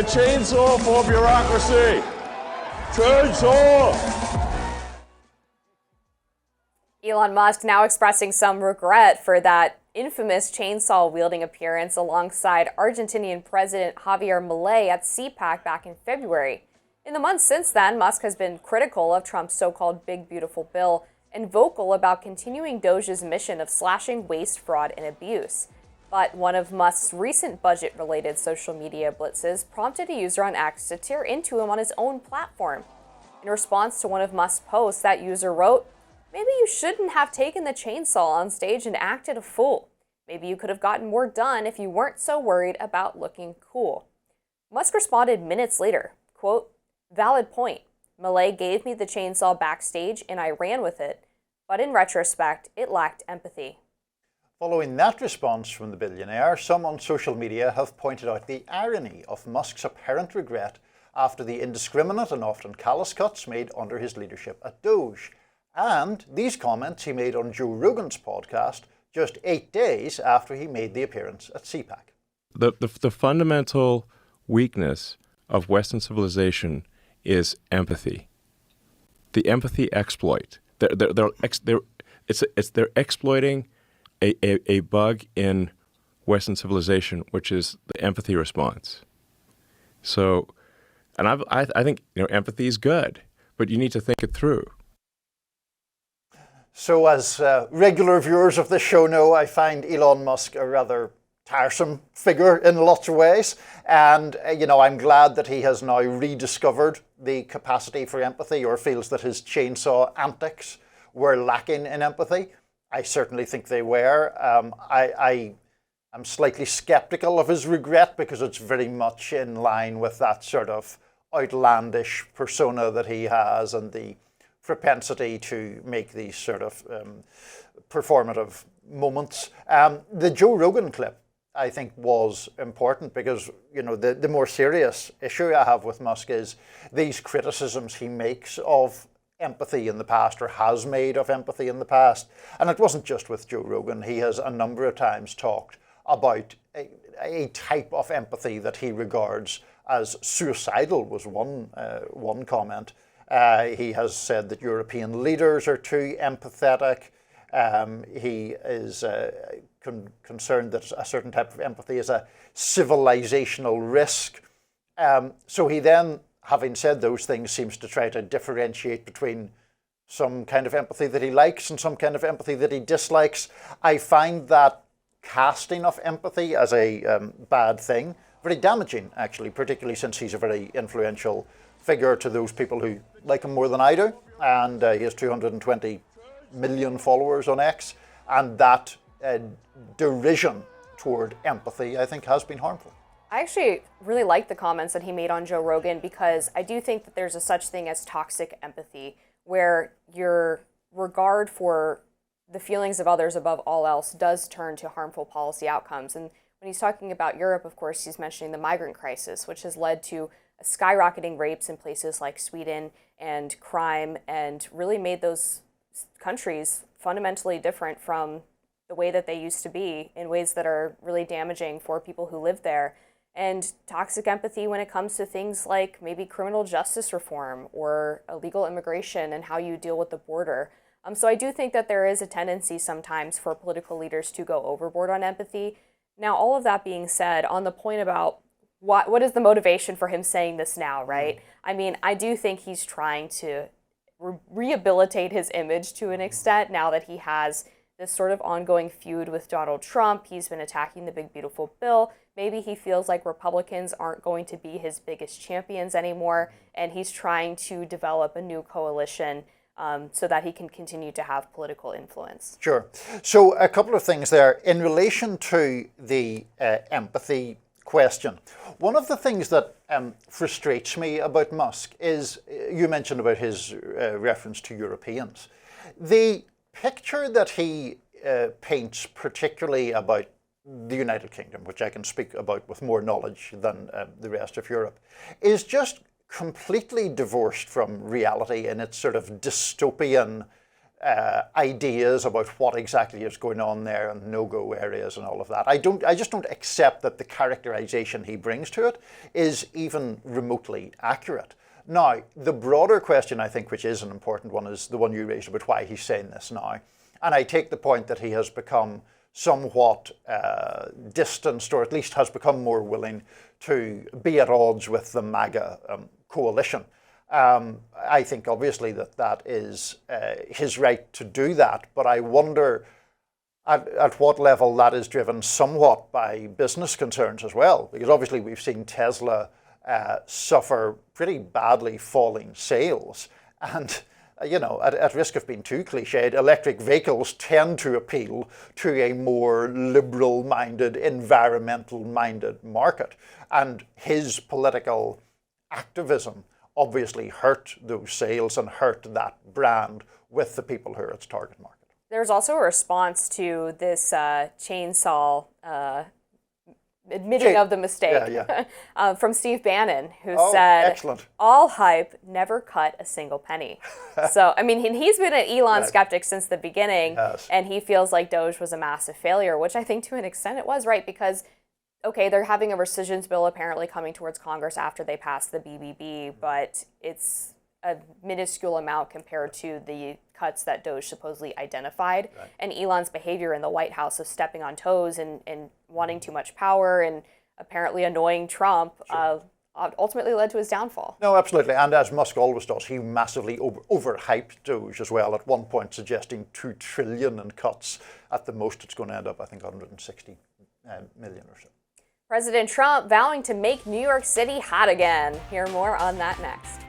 the chainsaw for bureaucracy. Chainsaw! Elon Musk now expressing some regret for that infamous chainsaw-wielding appearance alongside Argentinian President Javier Milei at CPAC back in February. In the months since then, Musk has been critical of Trump's so-called Big Beautiful Bill and vocal about continuing Doge's mission of slashing waste, fraud, and abuse. But one of Musk's recent budget-related social media blitzes prompted a user on X to tear into him on his own platform. In response to one of Musk's posts, that user wrote, "Maybe you shouldn't have taken the chainsaw on stage and acted a fool. Maybe you could have gotten more done if you weren't so worried about looking cool." Musk responded minutes later, quote, "Valid point. Milei gave me the chainsaw backstage and I ran with it. But in retrospect, it lacked empathy." Following that response from the billionaire, some on social media have pointed out the irony of Musk's apparent regret after the indiscriminate and often callous cuts made under his leadership at Doge, and these comments he made on Joe Rogan's podcast just 8 days after he made the appearance at CPAC. The fundamental weakness of Western civilization is empathy. The empathy exploit. They're exploiting a bug in Western civilization, which is the empathy response. So, and I think empathy is good, but you need to think it through. So, as regular viewers of this show know, I find Elon Musk a rather tiresome figure in lots of ways, and I'm glad that he has now rediscovered the capacity for empathy, or feels that his chainsaw antics were lacking in empathy. I certainly think they were. I am slightly skeptical of his regret because it's very much in line with that sort of outlandish persona that he has and the propensity to make these sort of performative moments. The Joe Rogan clip, I think, was important because, the more serious issue I have with Musk is these criticisms he makes of empathy in the past, or has made of empathy in the past. And it wasn't just with Joe Rogan. He has a number of times talked about a type of empathy that he regards as suicidal, was one comment. He has said that European leaders are too empathetic. He is concerned that a certain type of empathy is a civilizational risk. So he then, having said those things, seems to try to differentiate between some kind of empathy that he likes and some kind of empathy that he dislikes. I find that casting of empathy as a bad thing very damaging, actually, particularly since he's a very influential figure to those people who like him more than I do. And he has 220 million followers on X. And that derision toward empathy, I think, has been harmful. I actually really like the comments that he made on Joe Rogan, because I do think that there's a such thing as toxic empathy, where your regard for the feelings of others above all else does turn to harmful policy outcomes. And when he's talking about Europe, of course, he's mentioning the migrant crisis, which has led to skyrocketing rapes in places like Sweden and crime, and really made those countries fundamentally different from the way that they used to be, in ways that are really damaging for people who live there. And toxic empathy when it comes to things like maybe criminal justice reform or illegal immigration and how you deal with the border. So I do think that there is a tendency sometimes for political leaders to go overboard on empathy. Now, all of that being said, on the point about what is the motivation for him saying this now, right? I mean, I do think he's trying to rehabilitate his image to an extent now that he has this sort of ongoing feud with Donald Trump. He's been attacking the Big Beautiful Bill. Maybe he feels like Republicans aren't going to be his biggest champions anymore, and he's trying to develop a new coalition so that he can continue to have political influence. Sure. So a couple of things there. In relation to the empathy question, one of the things that frustrates me about Musk is, you mentioned about his reference to Europeans. The picture that he paints, particularly about the United Kingdom, which I can speak about with more knowledge than the rest of Europe, is just completely divorced from reality in its sort of dystopian ideas about what exactly is going on there and no-go areas and all of that. I just don't accept that the characterization he brings to it is even remotely accurate. Now, the broader question, I think, which is an important one, is the one you raised about why he's saying this now. And I take the point that he has become somewhat distanced, or at least has become more willing to be at odds with the MAGA coalition. I think obviously that is his right to do that, but I wonder at what level that is driven somewhat by business concerns as well, because obviously we've seen Tesla suffer pretty badly falling sales, and at risk of being too cliched, electric vehicles tend to appeal to a more liberal-minded, environmental-minded market, and his political activism obviously hurt those sales and hurt that brand with the people who are its target market. There's also a response to this chainsaw admitting of the mistake from Steve Bannon, who said, excellent. All hype, never cut a single penny. So, I mean, he's been an Elon skeptic since the beginning, and he feels like Doge was a massive failure, which I think to an extent it was, right? Because, okay, they're having a rescissions bill apparently coming towards Congress after they pass the BBB, but it's a minuscule amount compared to the cuts that Doge supposedly identified. Right. And Elon's behavior in the White House of stepping on toes and wanting too much power and apparently annoying Trump ultimately led to his downfall. No, absolutely. And as Musk always does, he massively overhyped Doge as well, at one point suggesting 2 trillion in cuts. At the most, it's going to end up, I think, 160 million or so. President Trump vowing to make New York City hot again. Hear more on that next.